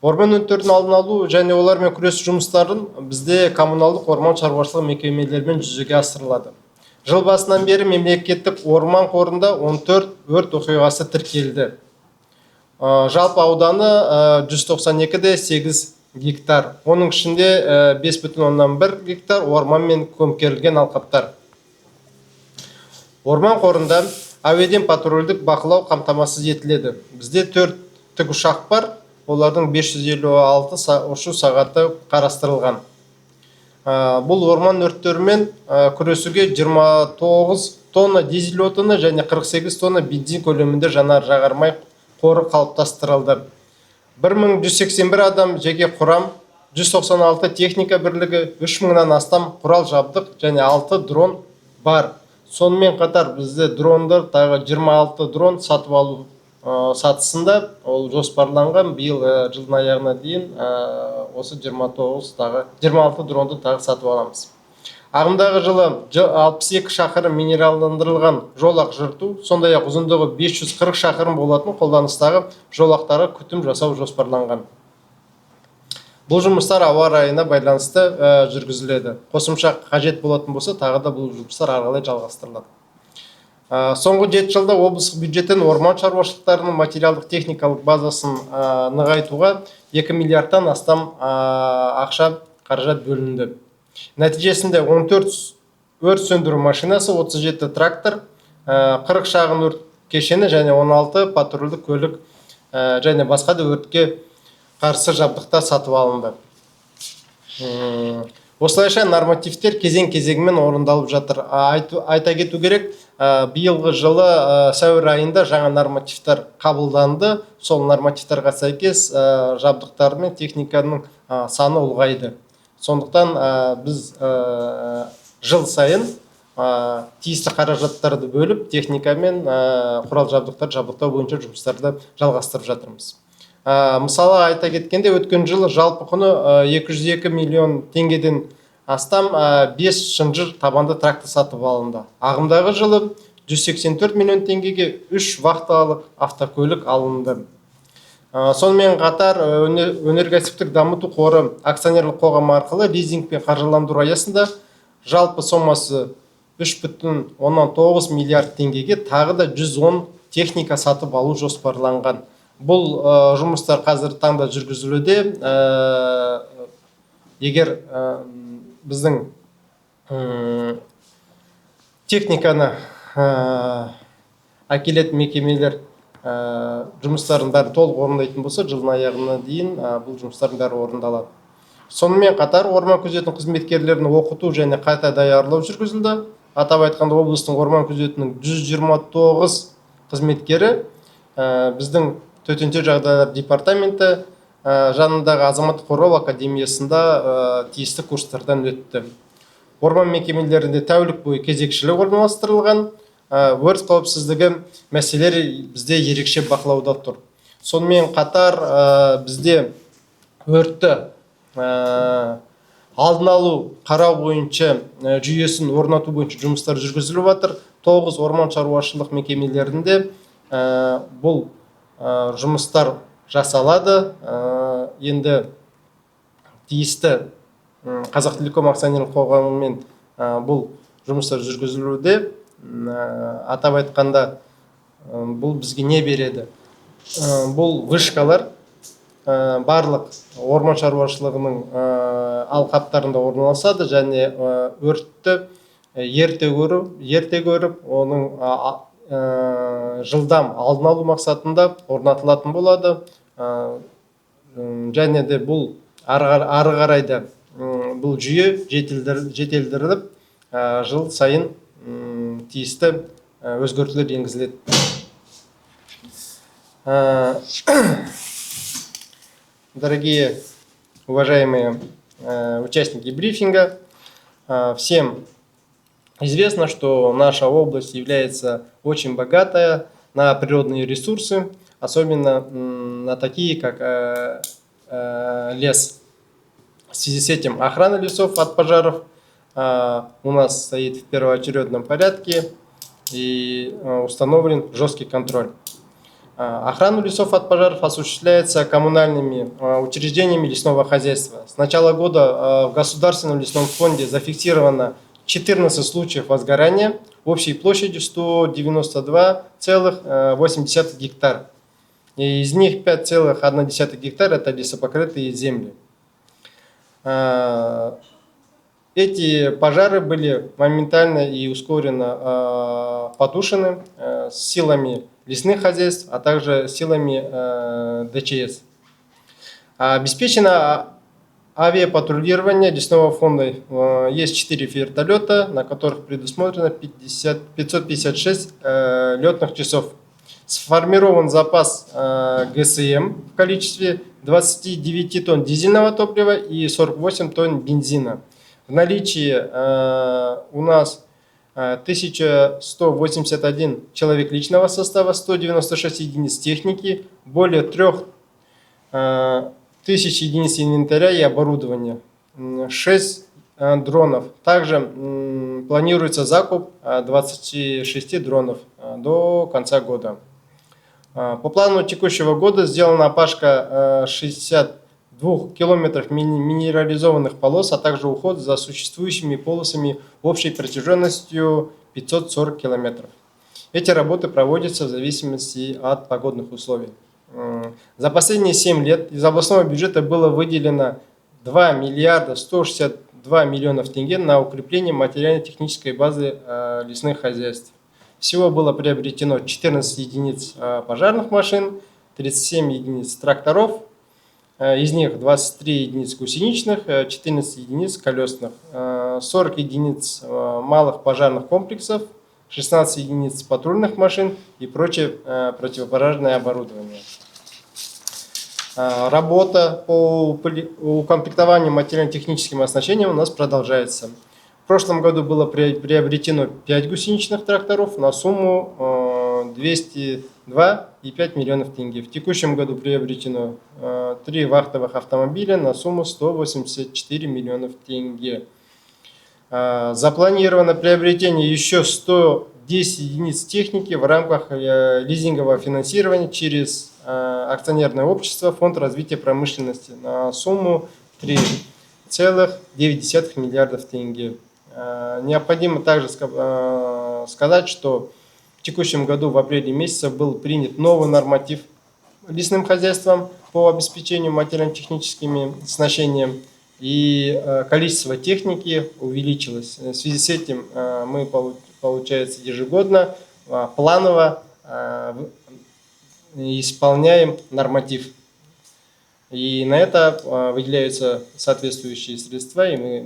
Орман өрттерін алдын алу және олармен күрес жұмыстарын бізде коммуналдық орман шаруашылығы мекемелерімен жүзеге асырылады. Жыл басынан бері мемлекеттік орман қорында 14 өрт оқиғасы тіркелді. Жалпы ауданы 192,8 гектар. Оның ішінде 5,1 гектар орманмен көмкерілген алқаптар. Орман қорында әуеден патрульдік бақылау қамтамасыз етіледі. Бізде 4 тікұшақ бар, олардың 556 ұшу сағаты қарастырылған. Бұл орман өрттерімен күресуге 29 тонна дизель отыны және 48 тонна бензин көлемінде жанар жағармай қоры қалыптастырылды. 1181 адам жеке құрам, 196 техника бірлігі, 3000-нан астам құрал жабдық және 6 дрон бар. Сонымен қатар бізде дрондар тағы 26 дрон сатып алу сатысында, ол жоспарланған. Биыл жылдың аяғына дейін осы 26 дронды тағы сатып аламыз. Ағымдағы жылы 62 шақырым минералдандырылған жолақ жырту, сондай-ақ ұзындығы 540 шақырым болатын қолданыстағы жолақтарға күтім жасау жоспарланған. Бұл жұмыстар ауа райына байланысты жүргізіледі. Қосымша қажет болатын болса, тағы да бұл жұмыстар ары қарай жалғастырылады. Соңғы 7 жылда облыстық бюджеттен орман шаруашылықтарының материалдық техникалық базасын нығайтуға 2 миллиардтан астам ақша қаражат бөлінді. Нәтижесінде 14 өрт сөндіру машинасы, 37 трактор, 40 шағын өрт кешені және 16 патрульдік көлік және басқа да өртке қарсы жабдықтар сатып алынды. Осылайша нормативтер кезең-кезегімен орындалып жатыр. Айта кету керек, биылғы жылы сәуір айында жаңа нормативтер қабылданды. Сол нормативтерға сәйкес жабдықтар мен техниканың саны ұлғайды. Сондықтан біз жыл сайын тиісті қаражаттарды бөліп, техника мен құрал жабдықтар жабдықтау бойынша жұмыстарды жалғастырып жатырмыз. Мысалы, айта кеткенде, өткен жылы жалпы құны 202 миллион теңгеден астам 5 шынжыр табанды трактор сатып алынды. Ағымдағы жылы 184 миллион теңгеге 3 вахталық автокөлік алынды. Сонымен қатар өнеркәсіптік дамыту қоры акционерлік қоғамы арқылы лизингпен қаржыландыру аясында жалпы сомасы 3,9 миллиард теңгеге тағы да 110 техника сатып алу жоспарланған. Бұл жұмыстар қазір таңда жүргізілуде. Егер біздің техниканы әкелетін мекемелер жұмыстарын бәрі толық орындайтын болса, жылдың аяғына дейін бұл жұмыстардың бәрі орындалады. Сонымен қатар орман күзетінің қызметкерлерін оқыту және қайта даярлау жүргізілді. Атап айтқанда, облыстың орман күзетінің 129 қызметкері біздің төтенше жағдайлар департаменті жанындағы азаматтық қорғау академиясында тиісті курстардан өтті. Орман мекемелерінде тәулік бойы кезекшілік орналастырылған. Өрт қауіпсіздігі мәселелері бізде ерекше бақылауда тұр. Сонымен қатар бізде өртті алдын алу, қарау бойынша жүйесін орнату бойынша жұмыстар жүргізіліп жатыр. 9 орман шаруашылық мекемелерінде бұл жұмыстар жасалады. Енді тиісті Қазақтелеком акционерлік қоғамымен бұл жұмыстар жүргізілуде. Атап айтқанда, бұл бізге не береді? Бұл вышкалар барлық орман шаруашылығының алқаптарында орналасады және өртті ерте көріп, оның жылдам алдын алу мақсатында орнатылатын болады. Және де бұл ары қарайда бұл жүйе жетілдіріліп, жыл сайын тиісті өзгертулер енгізіледі. Дорогие, уважаемые участники брифинга, всем известно, что наша область является очень богатая на природные ресурсы, особенно на такие, как лес. В связи с этим охрана лесов от пожаров у нас стоит в первоочередном порядке и установлен жесткий контроль. Охрана лесов от пожаров осуществляется коммунальными учреждениями лесного хозяйства. С начала года в Государственном лесном фонде зафиксировано 14 случаев возгорания общей площадью 192,8 гектар. И из них 5,1 гектар это лесопокрытые земли. Эти пожары были моментально и ускоренно потушены силами лесных хозяйств, а также силами ДЧС. Обеспечено авиапатрулирование лесного фонда. Есть 4 вертолета, на которых предусмотрено 556 летных часов. Сформирован запас ГСМ в количестве 29 тонн дизельного топлива и 48 тонн бензина. В наличии у нас 1181 человек личного состава, 196 единиц техники, более 3000 единиц инвентаря и оборудования, 6 дронов. Также планируется закуп 26 дронов до конца года. По плану текущего года сделана опашка 62 километров минерализованных полос, а также уход за существующими полосами общей протяженностью 540 километров. Эти работы проводятся в зависимости от погодных условий. За последние 7 лет из областного бюджета было выделено 2 миллиарда 162 миллионов тенге на укрепление материально-технической базы лесных хозяйств. Всего было приобретено 14 единиц пожарных машин, 37 единиц тракторов, из них 23 единиц гусеничных, 14 единиц колесных, 40 единиц малых пожарных комплексов, 16 единиц патрульных машин и прочее противопожарное оборудование. Работа по укомплектованию материально-техническим оснащением у нас продолжается. В прошлом году было приобретено 5 гусеничных тракторов на сумму 202,5 миллионов тенге. В текущем году приобретено 3 вахтовых автомобиля на сумму 184 миллионов тенге. Запланировано приобретение еще 110 единиц техники в рамках лизингового финансирования через акционерное общество Фонд развития промышленности на сумму 3,9 миллиардов тенге. Необходимо также сказать, что в текущем году в апреле месяце был принят новый норматив лесным хозяйством по обеспечению материально-техническим оснащением, и количество техники увеличилось. В связи с этим мы, получается, ежегодно планово исполняем норматив. И на это выделяются соответствующие средства, и мы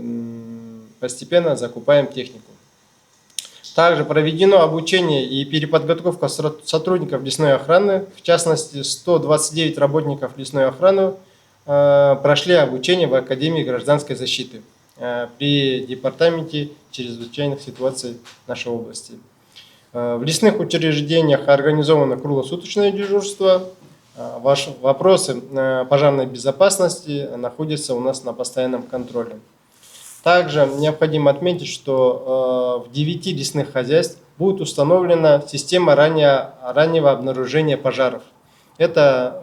постепенно закупаем технику. Также проведено обучение и переподготовка сотрудников лесной охраны. В частности, 129 работников лесной охраны прошли обучение в Академии гражданской защиты при Департаменте чрезвычайных ситуаций нашей области. В лесных учреждениях организовано круглосуточное дежурство. Ваши вопросы пожарной безопасности находятся у нас на постоянном контроле. Также необходимо отметить, что в 9 лесных хозяйств будет установлена система раннего обнаружения пожаров. Это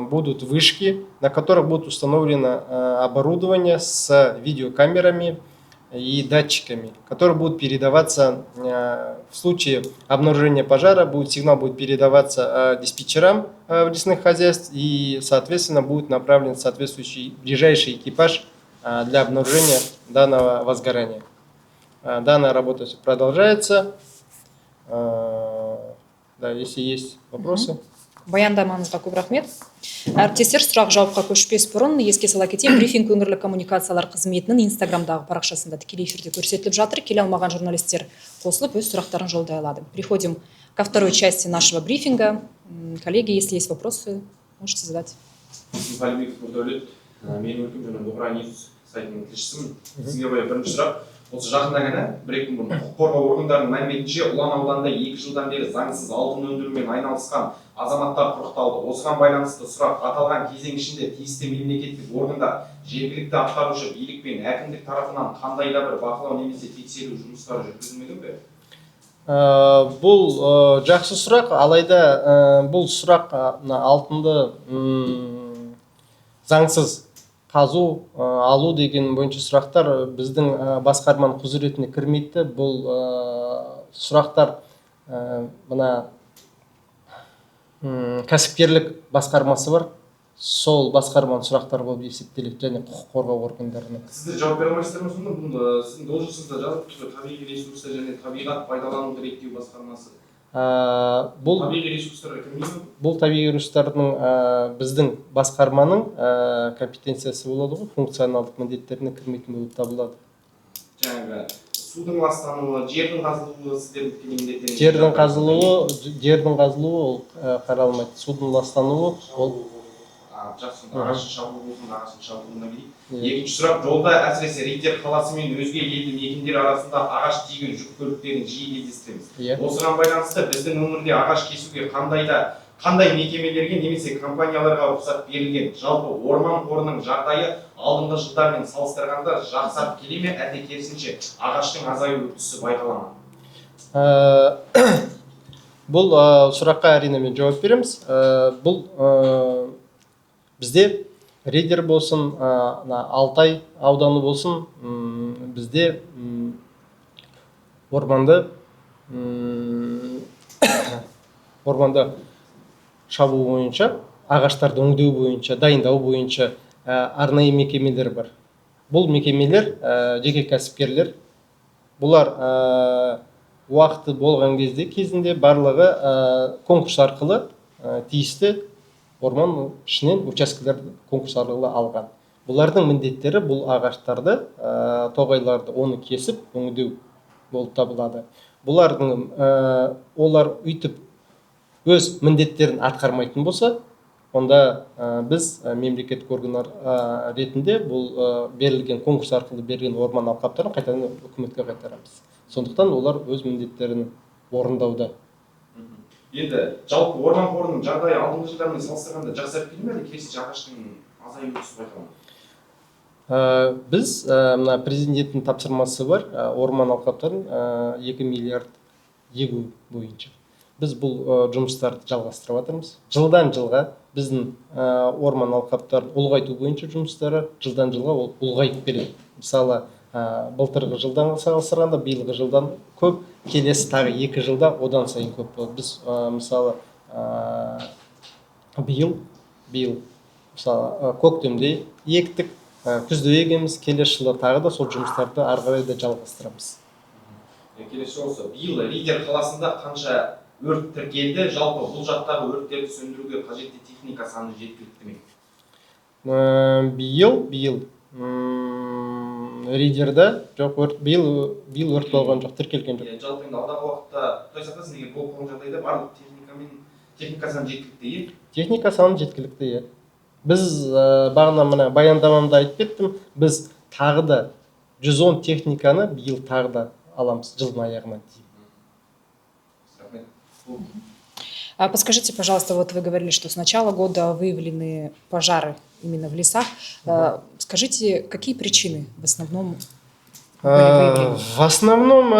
будут вышки, на которых будет установлено оборудование с видеокамерами и датчиками, которые будут передаваться в случае обнаружения пожара, сигнал будет передаваться диспетчерам в лесных хозяйств, и, соответственно, будет направлен соответствующий ближайший экипаж для обнаружения данного возгорания. Данная работа продолжается. Да, если есть вопросы. Баяндамаңызға көп рахмет. Әріптестер, сұрақ жауапқа көшпес бұрын еске сала кетейін, брифинг өңірлік коммуникациялар қызметінің инстаграмдағы парақшасында тікелей эфирде көрсетіліп жатыр. Келе алмаған журналистер қосылып өз сұрақтарын жолдай алады. Переходим ко второй части нашего брифинга. Коллеги, если есть вопросы, можете задать. Мен өлкем және Бұқара Ньюс сайтының тілшісімін. Сізге бірінші сұрақ. Осы жақында ғана бір-екі күн бұрын құқық қорғау органдарының мәліметінше Ұлан ауданында 2 жылдан бері заңсыз алтын өндірумен айналысқан азаматтар құрықталды. Осыған байланысты сұрақ, аталған кезең ішінде тиісті мемлекеттік органдар жергілікті атқарушы билік пен әкімдік тарапынан қандай да бір бақылау немесе тексеру жұмыстары жүргізілмеген бе? Бұл жақсы сұрақ, алайда бұл сұрақ алтынды заңсыз қазу, алу деген бойынша сұрақтар біздің басқарманың құзыретіне кірмейді. Бұл сұрақтар мына кәсіпкерлік басқармасы бар. Сол басқарманың сұрақтары болып есептеледі және құқық қорғау органдарына. Сіздер жауап бере алмайсыздар ма сонда? Бұны сіздің должностыңызда жазып тұр, табиғи ресурстар және табиғат пайдалануды реттеу басқармасы. Табиғи ресурстарға кірмейді ме? Бұл табиғи ресурстардың біздің басқарманың компетенциясы болады ғой, функционалдық міндеттеріне кірмейтін болып табылады. Жаңағы судың ластануы, жердің қазылуы сіздердің міндеттеріңіз. Жердің қазылуы ол қаралмайды. Судың ластануы ол жақсы, ағаш шабуыл болсын, ағаштың шабуылына келейік. Екінші сұрақ, жолда әсіресе Риддер қаласы мен өзге елді мекендер арасында ағаш тиеген жүк көліктерін жиі кездестіреміз. Осыған байланысты біздің өңірде ағаш кесуге қандай мекемелерге немесе компанияларға рұқсат берілген? Жалпы орман қорының жағдайы алдыңғы жылдармен салыстырғанда жақсарып келе ме, әлде керісінше ағаштың азаю үрдісі байқалама? Бұл сұраққа әрине мен жауап береміз. Бұл бізде Риддер болсын, Алтай ауданы болсын, бізде орманды шабу бойынша, ағаштарды өңдеу бойынша, дайындау бойынша арнайы мекемелер бар. Бұл мекемелер жеке кәсіпкерлер. Бұлар уақыты болған кезінде барлығы конкурс арқылы тиісті орман ішінен учаскелерді конкурс арқылы алған. Бұлардың міндеттері бұл ағаштарды, тоғайларды оны кесіп өңдеу болып табылады. Олар үйтіп өз міндеттерін атқармайтын болса, онда біз мемлекеттік органдар ретінде бұл берілген конкурс арқылы берген орман алқаптарын қайтадан үкіметке қайтарамыз. Сондықтан олар өз міндеттерін орындауда. Енді жалпы орман қорының жағдайы алдыңғы жылдармен салыстырғанда жақсарып келе ме, әлде керісінше ағаштың азаю үрдісі байқалама? Біз мына президенттің тапсырмасы бар, орман алқаптарын 2 миллиард егу бойынша. Біз бұл жұмыстарды жалғастырып жатырмыз. Жылдан жылға біздің орман алқаптарын ұлғайту бойынша жұмыстары жылдан жылға ол ұлғайып келеді. Мысалы, былтырғы жылдан салыстырғанда биылғы жылдан көп, келесі тағы 2 жылда одан сайын көп болады. Біз мысалы биыл мысалы көктемде ектік, күзде егеміз, келесі жылы тағы да сол жұмыстарды ары қарай да жалғастырамыз. Келесі осы биыл Риддер қаласында қанша өрт тіркелді, жалпы бұл жақтағы өрттерді сөндіруге қажетті техника саны жеткілікті ме? Биыл Риддерде жоқ, биыл өрт болған жоқ, тіркелген жоқ. Жалпы енді алдағы уақытта Құдай сақтасын, егер болып қалған жағдайда барлық техника саны жеткілікті? Техника саны жеткілікті. Біз бағана мына баяндамамда айтып кеттім, біз тағы да 110 техниканы биыл тағы да аламыз жылдың аяғына дейін. Подскажите, пожалуйста, вот вы говорили, что с начала года выявлены пожары именно в лесах. Скажите, какие причины в основном были выявлены? В основном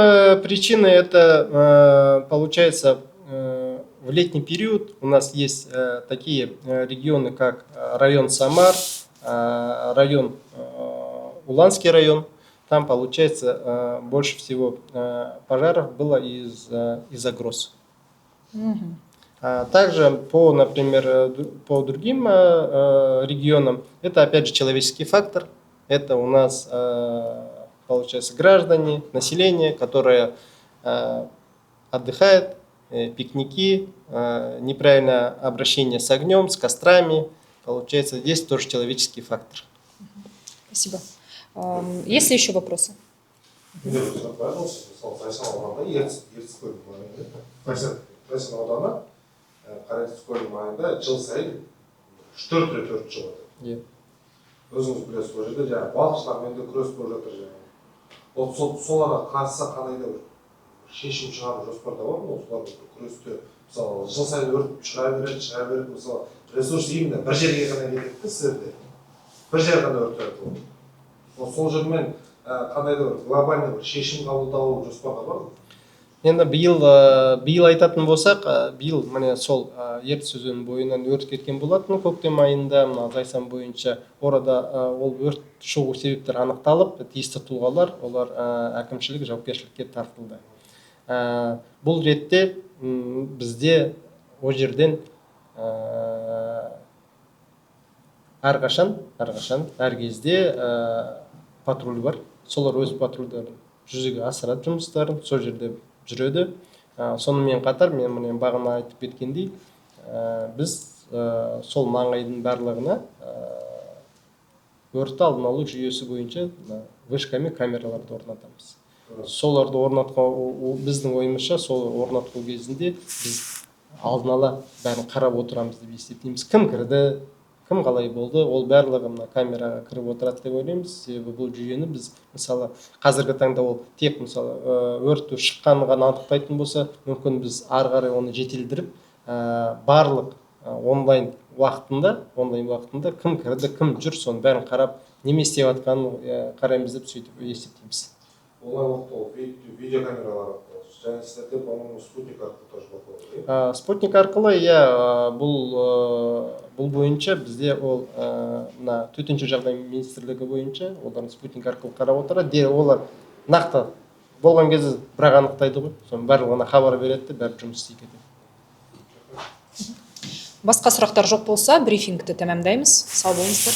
причины это получается в летний период. У нас есть такие регионы, как район Самар, район Уланский район. Там получается больше всего пожаров было из-за гроз. Также например, по другим регионам, это опять же человеческий фактор. Это у нас, получается, граждане, население, которое отдыхает, пикники, неправильное обращение с огнем, с кострами. Получается, здесь тоже человеческий фактор. Спасибо. Есть ли еще вопросы? Қарайтыз көлдің маңында жыл сайын 4 рет өрт шығып жатыр. Өзіңіз білесіз, ол жерде жаңағы балықшылармен де күрес болып жатыр. Соларға қарсы қандай да бір шешім шығару жоспарда бар ма? Соларға күресте мысалы жыл сайын өрт шыға береді, мысалы ресурс именно бір жерге ғана кетеді сіздерде. Бір жер ғана өрт өтеді. Сол жермен қандай да бір глобальный бір шешім қабылдау жоспарда бар ма? Енді биыл айтатын болсақ, биыл міне сол ертіс өзенінің бойынан өрт кеткен болатын көктем айында. Мына Зайсан бойынша орада ол өрт шығу себептері анықталып, тиісті тұлғалар олар әкімшілік жауапкершілікке тартылды. Бұл ретте бізде о жерден әрқашан, әр кезде патруль бар. Солар өз патрульдарын жүзеге асырады жұмыстарын, сол жерде жүреді. Сонымен қатар мен міне бағана айтып кеткендей, біз сол маңайдың барлығына өртті алдын алу жүйесі бойынша вышкамен камераларды орнатамыз. Соларды орнатқан біздің ойымызша сол орнатқу кезінде біз алдын ала бәрін қарап отырамыз деп есептейміз. Кім кірді, кім қалай болды, ол барлығы мына камераға кіріп отырады деп ойлаймыз. Себебі бұл жүйені біз мысалы қазіргі таңда ол тек мысалы өрт шыққанын ғана анықтайтын болса, мүмкін біз ары қарай оны жетілдіріп барлық онлайн уақытында кім кірді, кім жүр, соның бәрін қарап неме істеп жатқанын қараймыз деп сөйтіп есептейміз. Олай видеокамералар және сіздерде, по-моему, спутник арқылы тоже бақылау. Спутник арқылы, бұл бойынша бізде ол мына төтенше жағдай министрлігі бойынша олардың спутник арқылы қарап отырады. Олар нақты болған кезде бірақ анықтайды ғой. Соның барлығына хабар береді, бәрі жұмыс істей кетеді. Басқа сұрақтар жоқ болса, брифингті тәмамдаймыз. Сау болыңыздар.